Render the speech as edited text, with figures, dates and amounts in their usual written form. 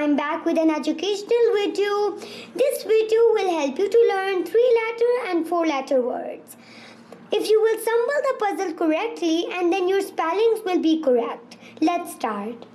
I'm back with an educational video. This video will help you to learn 3-letter and 4-letter words. If you will assemble the puzzle correctly, and then your spellings will be correct. Let's start.